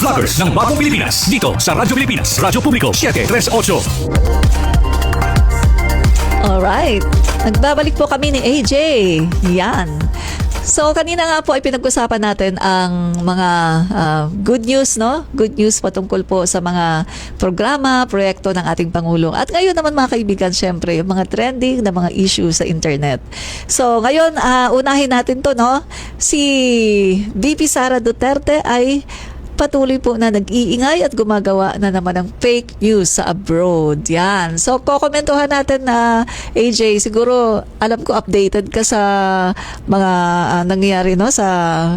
Vloggers ng Bagong Pilipinas dito sa Radyo Pilipinas, Radyo Publiko 738. Alright, nagbabalik po kami ni AJ. Yan. So, kanina nga po ay pinag-usapan natin ang mga good news, no? Good news patungkol po sa mga programa, proyekto ng ating Pangulo. At ngayon naman mga kaibigan, syempre, yung mga trending na mga issues sa internet. So, ngayon, unahin natin to, no? Si VP Sara Duterte ay patuloy po na nag-iingay at gumagawa na naman ng fake news sa abroad. Yan. So, kokomentuhan natin na AJ, siguro alam ko updated ka sa mga nangyayari no sa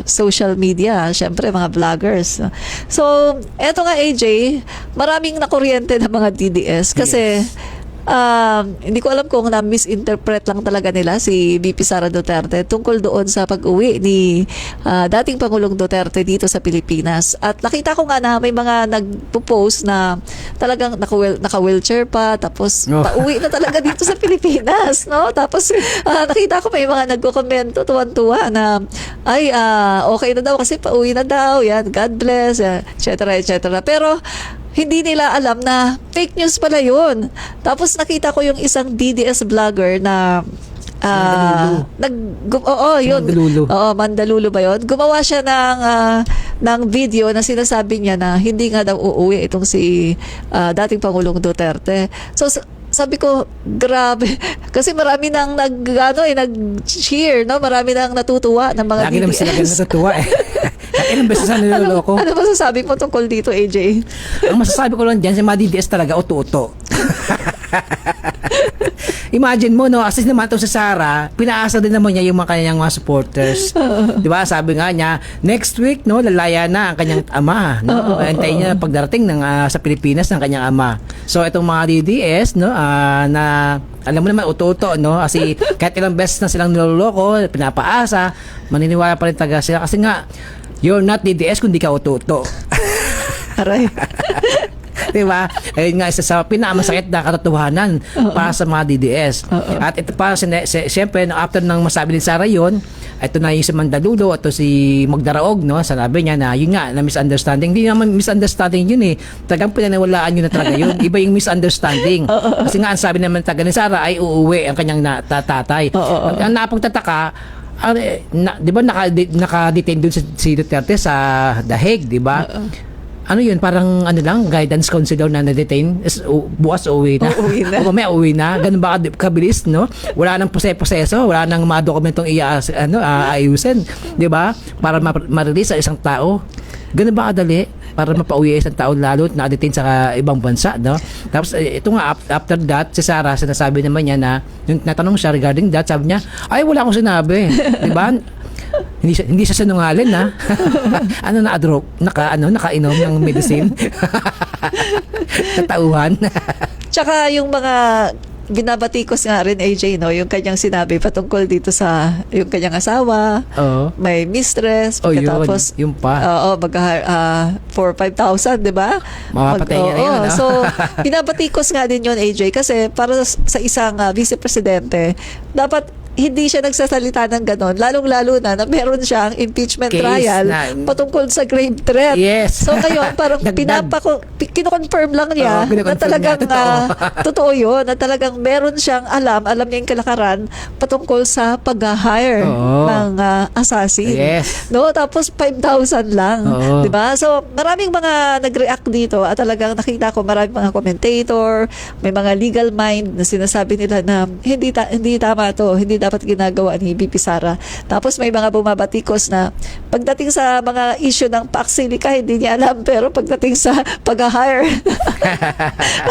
social media. Syempre, mga vloggers. So, eto nga AJ, maraming nakuryente na mga DDS kasi hindi ko alam kung na-misinterpret lang talaga nila si VP Sara Duterte tungkol doon sa pag-uwi ni dating Pangulong Duterte dito sa Pilipinas. At nakita ko nga na may mga nagpo-post na talagang naka-wheelchair pa, tapos pauwi na talaga dito sa Pilipinas, no? Tapos nakita ko may mga nagko-komento tuwan-tuwa na ay okay na daw kasi pauwi na daw, yan, God bless, etc. etc. Pero hindi nila alam na fake news pala yun. Tapos nakita ko yung isang DDS vlogger na Mandalulu ba yun? Gumawa siya ng video na sinasabi niya na hindi nga daw uuwi itong si dating Pangulong Duterte. So sabi ko, grabe. Kasi marami nang nag-cheer, no? Marami nang natutuwa ng mga Lagi DDS. naman sila natutuwa eh. Ilang beses na niloloko. Ano masasabi mo tungkol dito, AJ? Ang masasabi ko lang dyan, si mga DDS talaga, uto-uto. Imagine mo, no, assist naman ito sa Sara, pinaasa din naman niya yung mga kanyang mga supporters. Di ba? Sabi nga niya, next week, no, lalaya na ang kanyang ama. No? Antayin niya pagdarating sa Pilipinas ng kanyang ama. So, itong mga DDS, no, na alam mo naman, uto-uto, no? Kasi kahit ilang beses na silang niloloko, pinapaasa, maniniwala pa rin talaga sila. Kasi nga, you're not DDS kundi ka uto-uto. Aray. Diba? Ayun nga, isa sa pinakamasakit na katotohanan para sa mga DDS. At ito pa, siyempre, after nang masabi ni Sara yun, ito na yung si Mandalulo, ito si Magdaraog, no? Sabi niya na, yun nga, na misunderstanding. Hindi naman misunderstanding yun eh. Talagang pinaniwalaan yun na talaga yun. Iba yung misunderstanding. Kasi nga, ang sabi naman taga ni Sara ay uuwi ang kanyang tatay. Ang napagtataka, di ba naka-detain doon si Duterte sa The Hague, di ba? Ano yun, parang lang, guidance counselor na na-detain, bukas uwi na. O may uwi na. Ganun ba kabilis, no? Wala nang proseso, wala nang mga dokumentong ayusin, di ba? Para ma-release sa isang tao. Ganun ba kadali? Para mapauwi isang tao lalo na detain sa ibang bansa, no? Tapos ito nga, after that, si Sara, sinasabi naman niya na, yung natanong siya regarding that, sabi niya, ay wala akong sinabi. Di ba? Hindi siya sinungaling na. Nakainom ng medicine. Katauhan. Tsaka yung mga binabatikos nga rin AJ, no, yung kanyang sinabi patungkol dito sa yung kanyang asawa, may mistress, pagkatapos yung pa. for 5,000, di ba? Mapapatay niya yun. So, binabatikos nga din yun AJ kasi para sa isang vice-presidente, dapat hindi siya nagsasalita ng ganon, lalong-lalo na meron siyang impeachment Case trial patungkol sa grave threat. Yes. So ngayon, parang kino-confirm lang niya na talagang totoo yun, na talagang meron siyang alam niya yung kalakaran patungkol sa pag-hire ng assassin. Yes. No? Tapos 5,000 lang. Diba? So maraming mga nag-react dito at talagang nakita ko maraming mga commentator, may mga legal mind na sinasabi nila na hindi tama to, hindi dapat ginagawa ni VP Sara. Tapos may mga bumabatikos na pagdating sa mga issue ng Paxilica, hindi niya alam, pero pagdating sa pag-hire,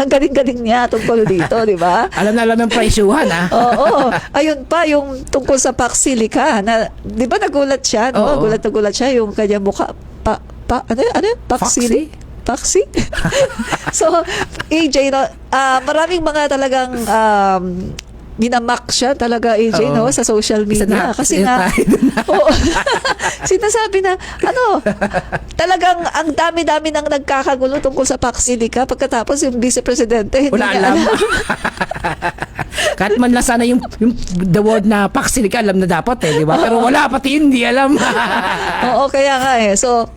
ang galing-galing niya tungkol dito, di ba? Alam na alam ng praisyuhan, Oo. Ayun pa, yung tungkol sa Paxilica, na, di ba nagulat siya, no? Gulat na gulat siya, yung kanya mukha, ano? Paxili? Paxi? So, AJ, no, maraming mga talagang minamak siya talaga AJ no sa social media kasi nga sinasabi na talagang ang dami-dami nang nagkakagulo tungkol sa Paxilica pagkatapos yung vice presidente hindi niya alam. Kahit man lang sana yung the word na paksinika, alam na dapat di ba? Pero wala, pati hindi alam. Oo, kaya nga eh. So,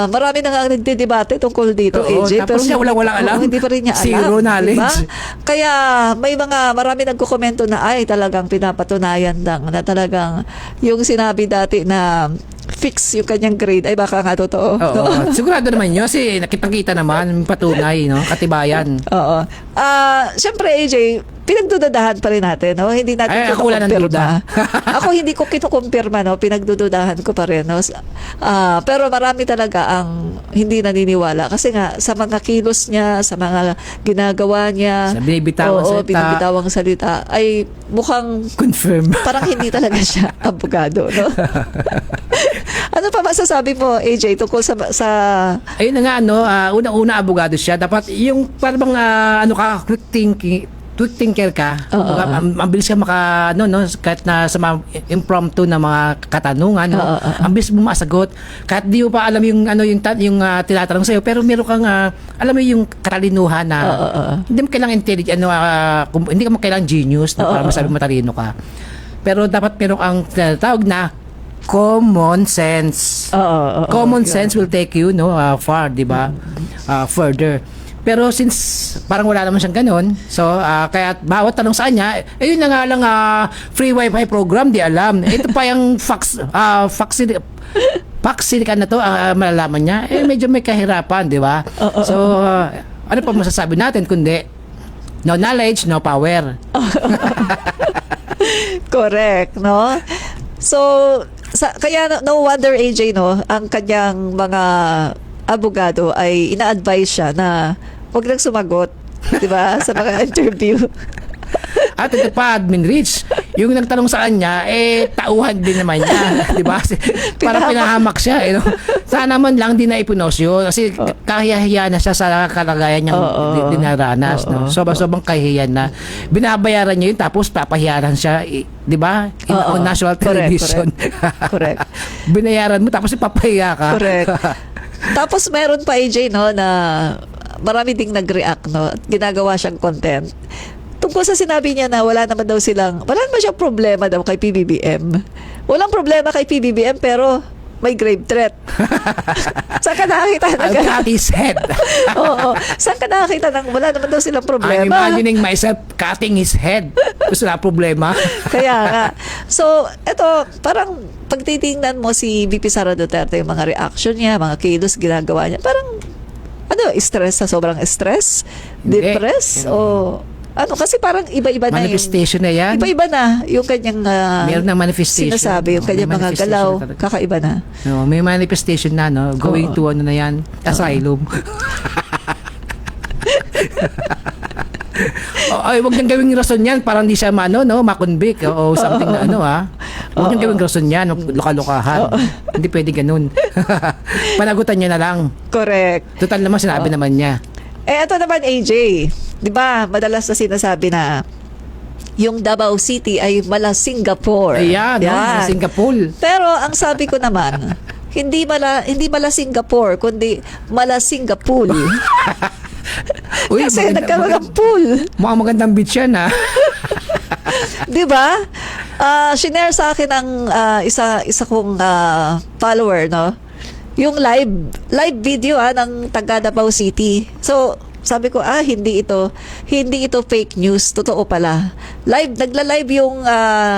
marami na nga nagdidebate tungkol dito, Oo, AJ. tapos siya walang alam. Hindi pa rin niya alam. Zero knowledge. Diba? Kaya marami nagko-komento na ay talagang pinapatunayan lang na talagang yung sinabi dati na fix yung kanyang grade ay baka nga totoo. Oo, sigurado naman yun kasi nakitang-kita naman, patunay, no? Katibayan. Oo. Siyempre, AJ, pinagdududahan pa rin natin, no? Hindi natin Ay, ako wala ng duda. Ako hindi ko kinukumpirma, no? Pinagdududahan ko pa rin, no? Pero marami talaga ang hindi naniniwala kasi nga sa mga kilos niya, sa mga ginagawa niya, Sa binibitawang salita. binibitawang salita ay mukhang Confirm. parang hindi talaga siya abogado, no? Ano pa masasabi mo, AJ, tungkol sa Ayun na nga, unang-una abogado siya. Dapat yung parang quick thinker ka. Mabilis ka kahit na sa mga impromptu na mga katanungan, ang bilis mo masagot. Kahit di mo pa alam yung tinatanong sa'yo, pero meron kang alam mo yung katalinuhan na hindi mo kailangan intelligent, hindi ka mo kailangan genius para masabi matalino ka. Pero dapat meron ang tawag na common sense. Common sense will take you far, di ba? Further. Pero since parang wala naman siyang ganun, so kaya bawat tanong sa kanya, yun na nga lang free wifi program, di alam. Ito pa yung faxilikan na to, malalaman niya, medyo may kahirapan, di ba? So, ano pa masasabi natin kundi no knowledge, no power. correct, no? So, kaya no wonder, AJ, no, ang kanyang mga abogado ay ina-advise siya na huwag nang sumagot, di ba, sa mga interview. At ito pa, Admin Rich, yung nagtanong sa kanya, tauhan din naman niya, di ba? Parang pinahamak siya. Sana man lang di na ipunosyo kasi kahiyahiya na siya sa kalagayan niyang dinaranas. No? Sobrang kahihiyan na. Binabayaran niya yun tapos papahiyaran siya, di ba? On national television. Correct. Binayaran mo tapos ipapahiya ka. Correct. Tapos meron pa, AJ, no, na marami ding nag-react, no, at ginagawa siyang content tungkol sa sinabi niya na wala naman siyang problema daw kay PBBM. Walang problema kay PBBM pero may grave threat. Saan ka nakakita ng I'll cut his head. Oo. Saan ka nakakita ng wala naman daw silang I'm problema? imagining myself cutting his head. Gusto na problema. Kaya nga. So, eto, parang pagtitingnan mo si VP Sara Duterte, yung mga reaction niya, mga kilos ginagawa niya, parang stress sa sobrang stress? Depress? O kasi parang iba-iba na manifestation na yan. Iba-iba na yung kanyang meron na manifestation. sinasabi, yung kanyang mga galaw, kakaiba na. No, may manifestation na, no? Going to na yan, asylum. Ay, wag niyang gawing rason yan para hindi siya makonvict o something na Wag niyang gawing rason yan, luka-lukahan. Hindi pwede ganun. Panagutan niya na lang. Correct. Total naman, sinabi naman niya. Ito naman, AJ, di ba, madalas na sinasabi na yung Davao City ay mala Singapore. Ayan, Singapore. Pero ang sabi ko naman, hindi mala Singapore, kundi mala Singapore. Uy, kasi nagkaroon ng pool. Mukhang magandang beach yan, ha? Di ba? Shinare sa akin ng isa kong follower, no? Yung live video ng taga Davao City. So, sabi ko, hindi ito fake news, totoo pala. Nagla-live yung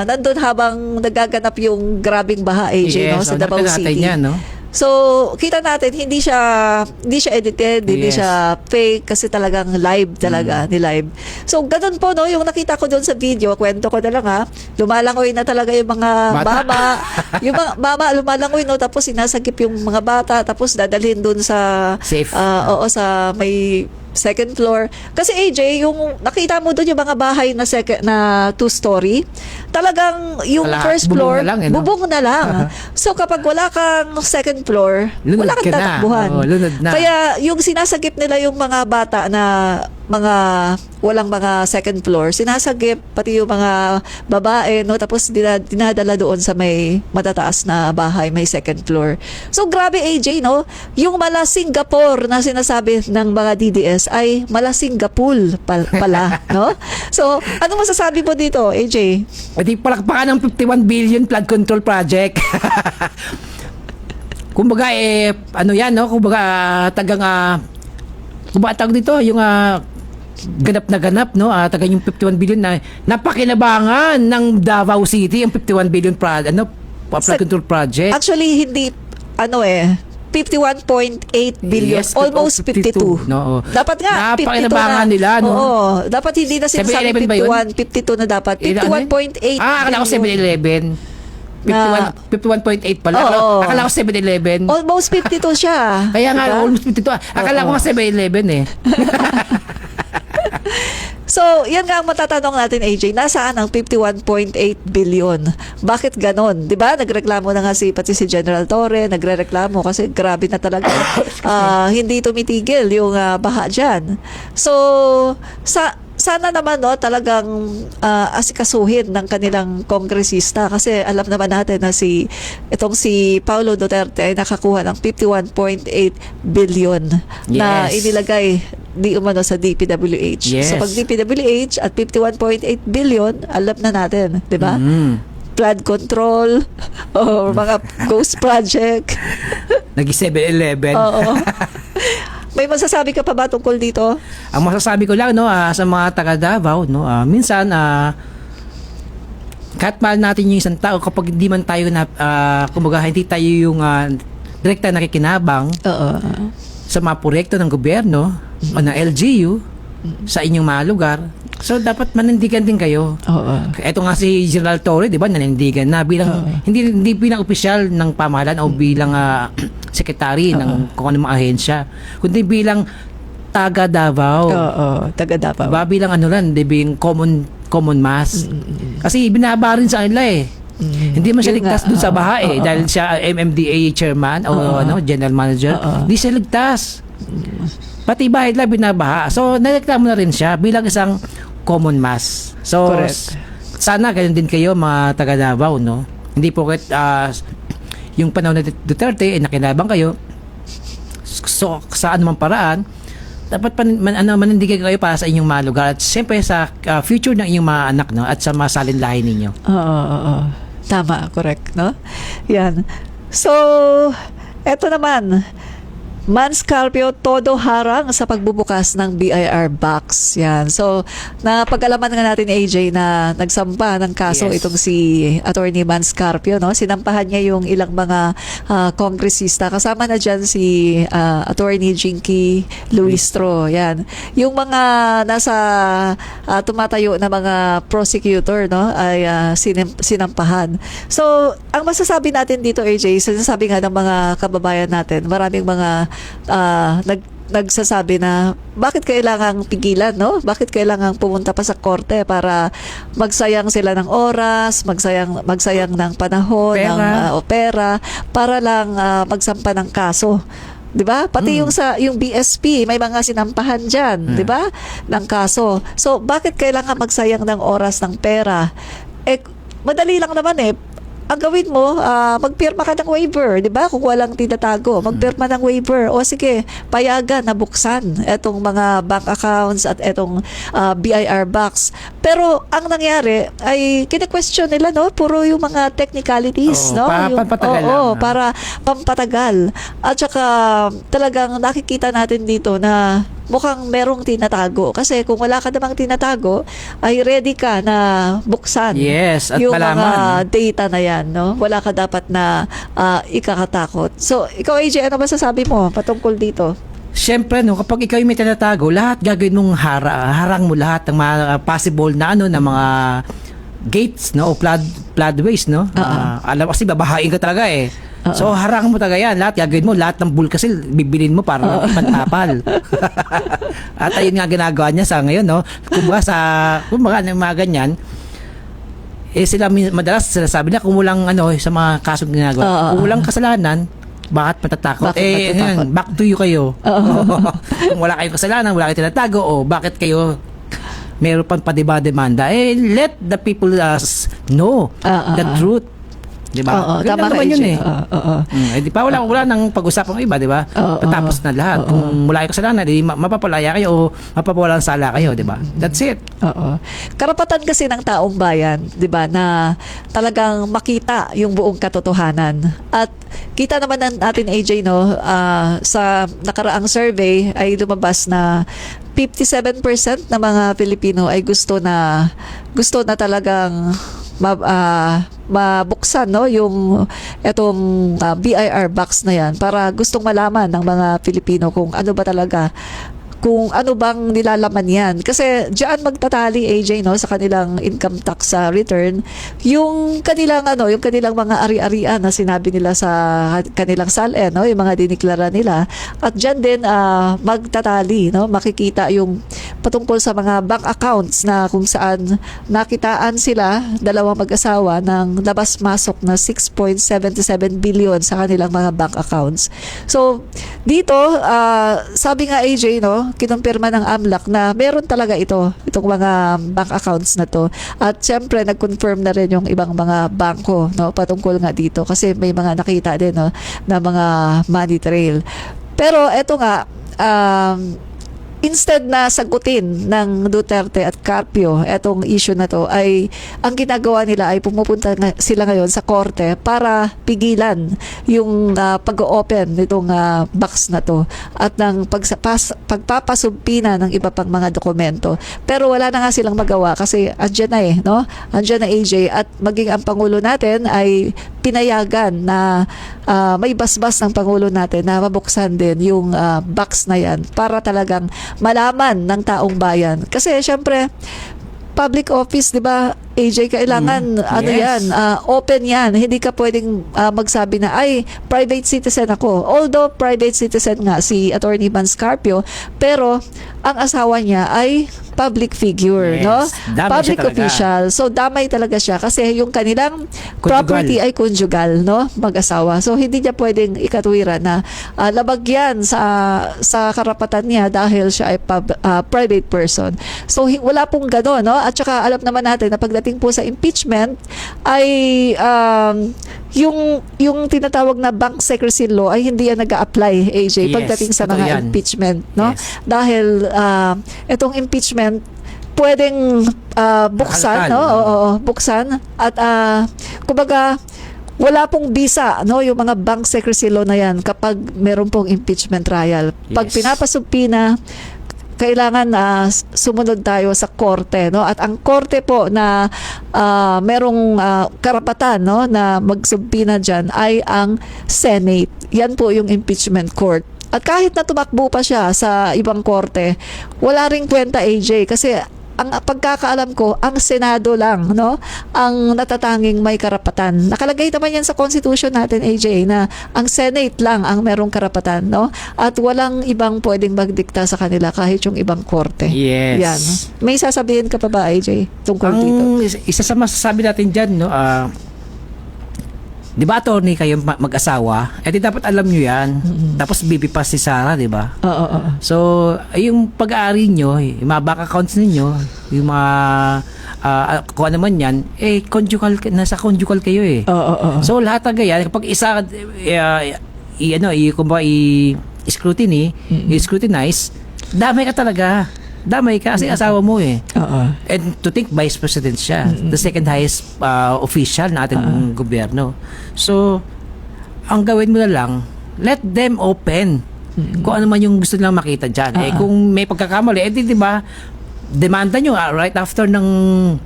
nandun habang nagaganap yung grabing baha, AJ, no, sa Davao City. Niya, no? So, kita natin hindi siya edited, hindi siya fake kasi talagang live talaga, ni live. So, ganun po, no, yung nakita ko doon sa video, kwento ko na lang, lumalangoy na talaga yung mga mama. Yung mga mama lumalangoy, no, tapos sinasagip yung mga bata, tapos dadalhin doon sa safe. Sa may second floor. Kasi AJ, yung nakita mo doon yung mga bahay na two-story, talagang yung first floor, bubong na lang. So kapag wala kang second floor, lunod wala kang tatakbuhan. Lunod na. Kaya yung sinasagip nila yung mga bata na mga walang mga second floor, sinasagip pati yung mga babae, no, tapos dinadala doon sa may matataas na bahay, may second floor. So grabe AJ, no, yung mala Singapore na sinasabi ng mga DDS ay mala Singapore pala, no. So ano masasabi mo dito AJ? Pwede palakpakan ng 51 billion flood control project. Kumbaga ano yan, no? Kumbaga kumbaga tawag dito yung ganap, no? Tagang yung 51 billion na napakinabangan ng Davao City, ang 51 billion flood control project. Actually hindi 51.8 billion, Yes, almost 52. No. Dapat nga 52 Napakinabangan na. nila, no? Oo, dapat hindi na sinasabi 7-Eleven ba yun? 51, 52 na dapat. 51.8. Akala ko 7-Eleven. 51.8 pala. Oo. Akala ko 7-Eleven. Almost 52 siya. Kaya nga, Diba? almost 52. Akala ko nga 7-Eleven eh. So, yan nga ang matatanong natin, AJ. Nasaan ang 51.8 billion? Bakit ganon? Diba? Nagreklamo na nga pati si General Torre, nagrereklamo kasi grabe na talaga. Hindi tumitigil yung baha dyan. So, sana naman talagang asikasuhin ng kanilang kongresista kasi alam naman natin na si Paulo Duterte ay nakakuha ng 51.8 billion na Yes. inilagay di umano sa DPWH. Yes. So pag DPWH at 51.8 billion, alam na natin, 'di ba? Flood control or mga ghost project. Nag 7-Eleven. Oo. May masasabi ka pa ba tungkol dito? Ang masasabi ko lang, no, sa mga taga Davao, no, minsan kahit mahal natin yung isang tao, kapag hindi man tayo kumbaga hindi tayo yung direkta nakikinabang sa mga proyekto ng gobyerno o ng LGU sa inyong mga lugar, so dapat manindigan din kayo. Ito nga si General Torre, di ba, nanindigan na bilang hindi bilang opisyal ng pamahalaan o bilang sekretary ng kung anong ahensya, kundi bilang taga Davao. Taga Davao. Diba? Bilang bilang common mass. Kasi binaba rin sa kanila eh. Hindi man siya Yun ligtas nga. dun sa baha dahil siya MMDA chairman o general manager. Hindi siya ligtas. Pati bahay lang binabaha. So nareklamo na rin siya bilang isang common mass. So Correct. sana ganun din kayo mga taga Davao, no? Hindi po yung panahon na Duterte nakinabang kayo. So sa anumang paraan dapat manindigan kayo para sa inyong mga lugar at siyempre sa future ng inyong mga anak, no, at sa mga salinlahi ninyo. Oo. Tama, correct, no? Yan. So, eto naman, Manscarpio todo harang sa pagbubukas ng BIR box. Yan. So, napag-alaman nga natin AJ na nagsampa ng kaso Yes. itong si Attorney Manscarpio, no? Sinampahan niya yung ilang mga kongresista. Kasama na diyan si Attorney Jinky Luistro. Yan. Yung mga nasa tumatayo na mga prosecutor, no, ay sinampahan. So, ang masasabi natin dito AJ, sinasabi nga ng mga kababayan natin, maraming mga nagsasabi na bakit kailangang pigilan, no? Bakit kailangang pumunta pa sa korte para magsayang sila ng oras, magsayang ng panahon, ng pera para lang magsampa ng kaso. 'Di ba? Pati yung BSP, may mga sinampahan diyan, 'di ba? Ng kaso. So, bakit kailangan magsayang ng oras, ng pera? Madali lang naman ang gawin mo, magpirma ka ng waiver, di ba? Kung walang tinatago, magpirma ng waiver. O sige, payagan na buksan etong mga bank accounts at etong BIR box. Pero ang nangyari ay kine-question nila, no? Puro yung mga technicalities, no? Pampatagal lang. Para pampatagal. At saka talagang nakikita natin dito na mukhang merong tinatago. Kasi kung wala ka namang tinatago, ay ready ka na buksan Yes, at yung mga malaman. data na yan, no? Wala ka dapat na ikakatakot. So, ikaw AJ, ano masasabi mo patungkol dito? Siyempre, no, kapag ikaw yung may tinatago, lahat gagawin mong harang mo lahat ng mga possible na na mga gates, no, o floodways, no. Alam kasi babahain ka talaga eh. So harang mo talaga yan, lahat gagawin mo, lahat ng bulkasil bibilin mo para ipantapal. At ayun nga ginagawa niya sa ngayon, no. Kumbaga ng mga ganyan, sila madalas sinasabi na kung walang sa mga kasong ginagawa, kung walang kasalanan, Bakit matatakot? Bakit matatakot? Back to you kayo. Kung wala kayong kasalanan, wala kayong tinatago, bakit kayo meron pang demanda? Let the people know the truth. Diba? Oo, Ganun tama ka, naman yun AJ. Di ba? Wala nang pag-usapan ng iba, di ba? Tapos na lahat. Kung wala kayong kasalanan, mapapalaya kayo o mapapawalan sala kayo, di ba? That's it. Oo. Karapatan kasi ng taong bayan, 'di ba, na talagang makita yung buong katotohanan. At kita naman natin, AJ, no, sa nakaraang survey ay lumabas na 57% ng mga Pilipino ay gusto na talagang mabuksan, no, yung etong BIR box na yan para gustong malaman ng mga Pilipino kung ano ba talaga, kung ano bang nilalaman yan. Kasi diyan magtatali, AJ, no, sa kanilang income tax return, yung kanilang yung kanilang mga ari-arian na sinabi nila sa kanilang SALN, no, yung mga diniklara nila. At diyan din magtatali, no, makikita yung patungkol sa mga bank accounts na kung saan nakitaan sila, dalawang mag-asawa, ng labas-masok na 6.77 billion sa kanilang mga bank accounts. So dito, sabi nga, AJ, no, kinumpirma ng AMLAC na meron talaga itong mga bank accounts na to. At syempre nag-confirm na rin yung ibang mga bangko, no, patungkol nga dito kasi may mga nakita din, no, na mga money trail. Pero eto nga, instead na sagutin ng Duterte at Carpio etong issue na to, ay ang ginagawa nila ay pumupunta sila ngayon sa korte para pigilan yung pag-open nitong box na to at ng pagpapasumpina ng iba pang mga dokumento. Pero wala na nga silang magawa kasi andyan na no? Andyan na, AJ, at maging ang Pangulo natin ay pinayagan na may basbas ng Pangulo natin na mabuksan din yung box na yan para talagang malaman ng taong bayan. Kasi syempre, public office, 'di ba, AJ, kailangan yan, open yan. Hindi ka pwedeng magsabi na ay private citizen ako. Although private citizen nga si Attorney Van Scarpio, pero ang asawa niya ay public figure, no? Public official. So damay talaga siya kasi yung kanilang property ay conjugal, no? Mag-asawa. So hindi niya pwedeng ikatwiran na labag yan sa karapatan niya dahil siya ay private person. So wala pong gano'n, no? At saka alam naman natin na pagdating po sa impeachment ay yung tinatawag na bank secrecy law ay hindi yan nag-a-apply, AJ, pagdating sa mga impeachment, no? Dahil itong impeachment pwedeng buksan, no? Oo, buksan at kumbaga wala pong bisa, no, yung mga bank secrecy law na yan kapag meron pong impeachment trial. Pag pinapasumpina, kailangan sumunod tayo sa korte, no? At ang korte po na merong karapatan, no, na magsumpina diyan ay ang Senate. Yan po yung impeachment court. At kahit na tumakbo pa siya sa ibang korte, wala ring kwenta, AJ, kasi ang pagkakaalam ko, ang Senado lang, no, ang natatanging may karapatan. Nakalagay naman yan sa Constitution natin, AJ, na ang Senate lang ang merong karapatan, no? At walang ibang pwedeng magdikta sa kanila kahit yung ibang korte. Yes. Yan. May sasabihin ka pa ba, AJ, tungkol dito? Isa sa masasabi natin dyan, no, di ba, attorney kayo mag-asawa? Eh, di dapat alam nyo yan. Tapos bibi pa si Sarah, di ba? Oo. So, yung pag-aari nyo, yung mga bank accounts ninyo, yung mga, kung ano man yan, nasa conjugal kayo eh. Oo. So, lahat ng ganyan, kapag isa, scrutinize, damay ka talaga. Damay ka kasi asawa mo eh. And to think vice president siya, the second highest official na ating gobyerno. So, ang gawin mo na lang, let them open. Kung ano man yung gusto nilang makita dyan. Kung may pagkakamali, di ba, demanda nyo right after ng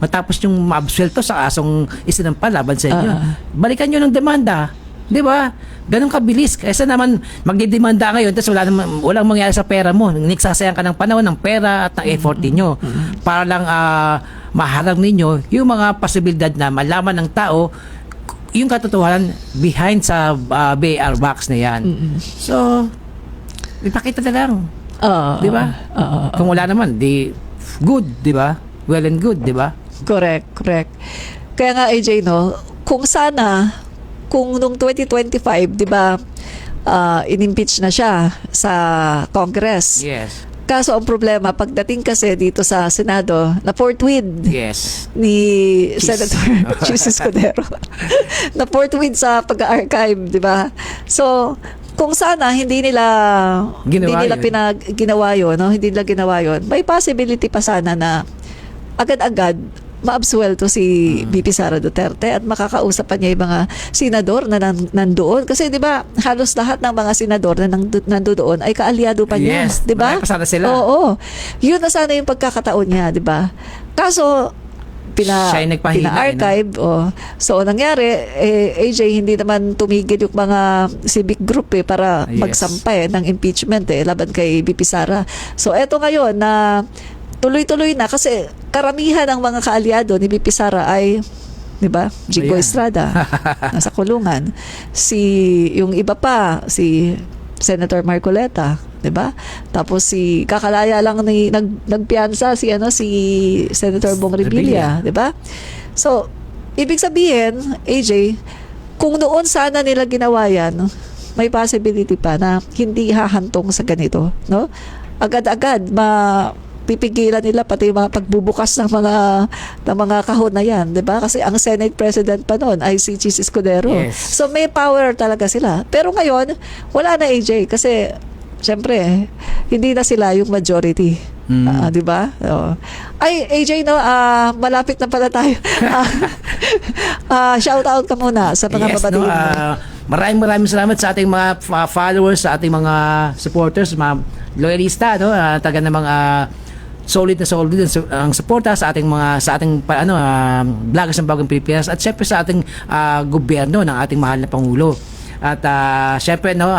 matapos yung maabsuelto sa asong isinampa laban sa inyo. Balikan nyo ng demanda. Di ba? Ganun kabilis. Kaysa naman magdidemanda ngayon tapos walang mangyari sa pera mo. Nagsasayang ka ng panahon, ng pera at ng effort ninyo. Para lang maharang ninyo yung mga posibilidad na malaman ng tao yung katotohanan behind sa BAR box na yan. So, ipakita na lang. Di ba? Kung wala naman, good, di ba? Well and good, di ba? Correct. Kaya nga, AJ, no, kung sana kung noong 2025, 'di ba, inimpeach na siya sa Congress. Yes. Kaso ang problema, pagdating kasi dito sa Senado, na forthwith Yes. ni Cheese. Senator Chis Escudero na forthwith sa pag-archive, di ba? So, kung sana hindi nila ginawa yun, no? Hindi nila ginawa yun, may possibility pa sana na agad-agad maabsuelto si VP Sara Duterte at makakausap pa niya yung mga senador na nandoon. Kasi di ba halos lahat ng mga senador na nandoon ay kaalyado pa niya. Yes. Di ba? Marami pa sana sila. Oo. Yun na sana yung pagkakataon niya, di ba? Kaso, Siya yung nagpahina, pina-archive. So, nangyari, AJ, hindi naman tumigil yung mga civic group para Yes. magsampay ng impeachment laban kay VP Sara. So, eto ngayon na tuloy-tuloy na kasi karamihan ng mga kaalyado ni VP Sara ay, di ba, Jigo Ayan. Estrada nasa kulungan. Yung iba pa, si Senator Marcoleta, 'di ba? Tapos kakalaya lang nagpiyansa si Senator Bong Revilla, 'di ba? So, ibig sabihin, AJ, kung noon sana nila ginawa yan, may possibility pa na hindi hahantong sa ganito, no? Agad-agad pipigilan nila pati yung mga pagbubukas ng mga kahon na yan, 'di ba? Kasi ang Senate President pa noon ay si Chis Escudero. Yes. So may power talaga sila. Pero ngayon, wala na, AJ, kasi syempre, hindi na sila yung majority. 'Di ba? Ay, AJ, no, malapit na pala tayo. Shout out ka muna sa mga babatiin mo. Maraming salamat sa ating mga followers, sa ating mga supporters, mga loyalista, no, taga namang solid ang suporta sa ating vloggers ng Bagong Pilipinas at syempre sa ating gobyerno ng ating mahal na Pangulo. At syempre, no,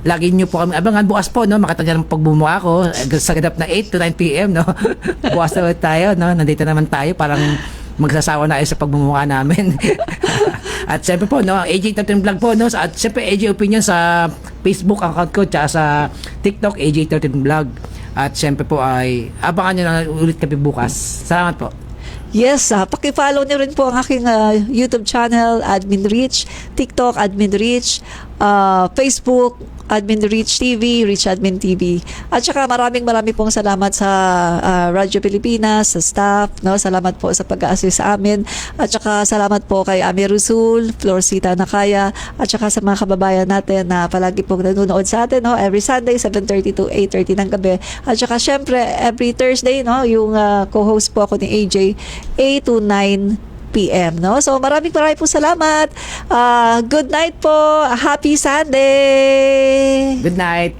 lagi nyo po kami abangan bukas po, no, makita ng pagbumuha ko sa ganap na 8 to 9 p.m. no. Bukas na ulit tayo, no, nandito naman tayo, parang magsasawa na sa pagbumuha namin. At syempre po, no, AJ13 Vlog po, no, at syempre AJ Opinion sa Facebook account ko, tsaka sa TikTok AJ13 Vlog. At syempre po ay abangan nyo na ulit kami bukas. Salamat po. Yes, paki-follow niyo rin po ang aking YouTube channel, Admin Rich, TikTok, Admin Rich, Facebook, Admin Rich TV, Rich Admin TV. At saka maraming pong salamat sa Radyo Pilipinas, sa staff, no? Salamat po sa pag-a-assist sa amin. At saka salamat po kay Ami Rusul, Florcita Nakaya, at saka sa mga kababayan natin na palagi pong nanonood sa atin, no? Every Sunday 7:30 to 8:30 ng gabi. At saka syempre every Thursday, no, yung co-host po ako ni AJ 8 to 9 p.m. no? So maraming po salamat. Good night po. Happy Sunday. Good night.